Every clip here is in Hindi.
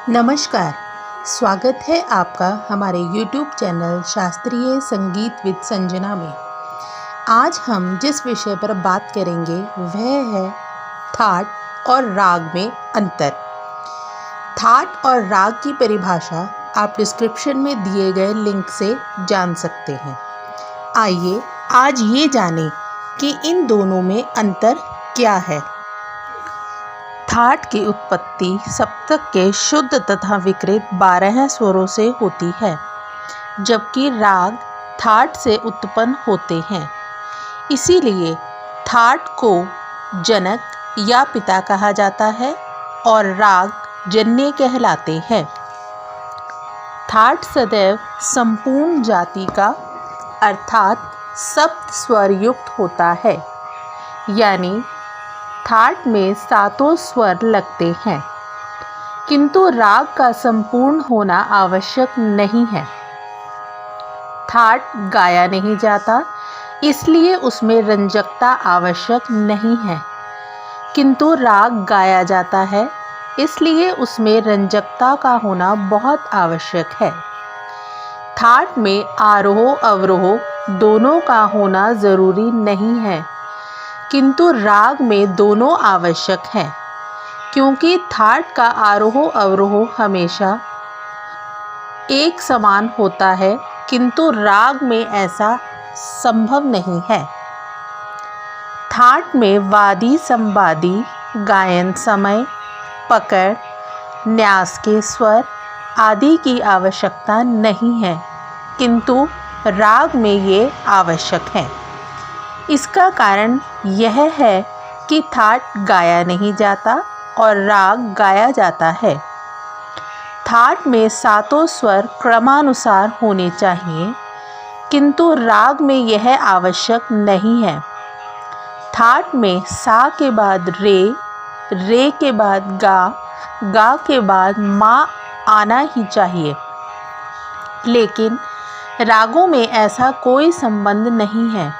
नमस्कार, स्वागत है आपका हमारे YouTube चैनल शास्त्रीय संगीत विद संजना में। आज हम जिस विषय पर बात करेंगे वह है थाट और राग में अंतर। थाट और राग की परिभाषा आप डिस्क्रिप्शन में दिए गए लिंक से जान सकते हैं। आइए आज ये जानें कि इन दोनों में अंतर क्या है। थाट की उत्पत्ति सप्तक के शुद्ध तथा विकृत 12 स्वरों से होती है, जबकि राग थाट से उत्पन्न होते हैं। इसीलिए थाट को जनक या पिता कहा जाता है और राग जन्य कहलाते हैं। थाट सदैव संपूर्ण जाति का अर्थात सप्त स्वर युक्त होता है, यानी थाट में 7 स्वर लगते हैं, किंतु राग का संपूर्ण होना आवश्यक नहीं है। थाट गाया नहीं जाता, इसलिए उसमें रंजकता आवश्यक नहीं है, किंतु राग गाया जाता है, इसलिए उसमें रंजकता का होना बहुत आवश्यक है। थाट में आरोह अवरोह दोनों का होना जरूरी नहीं है, किंतु राग में दोनों आवश्यक हैं, क्योंकि थाट का आरोह अवरोह हमेशा एक समान होता है, किंतु राग में ऐसा संभव नहीं है। थाट में वादी संवादी गायन समय, पकड़, न्यास के स्वर आदि की आवश्यकता नहीं है, किंतु राग में ये आवश्यक है। इसका कारण यह है कि थाट गाया नहीं जाता और राग गाया जाता है। थाट में 7 स्वर क्रमानुसार होने चाहिए, किंतु राग में यह आवश्यक नहीं है। थाट में सा के बाद रे के बाद गा के बाद मा आना ही चाहिए, लेकिन रागों में ऐसा कोई संबंध नहीं है।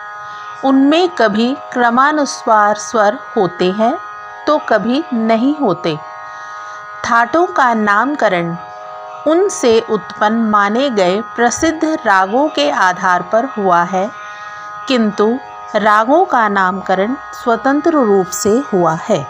उनमें कभी क्रमानुसार स्वर होते हैं तो कभी नहीं होते। थाटों का नामकरण उनसे उत्पन्न माने गए प्रसिद्ध रागों के आधार पर हुआ है, किंतु रागों का नामकरण स्वतंत्र रूप से हुआ है।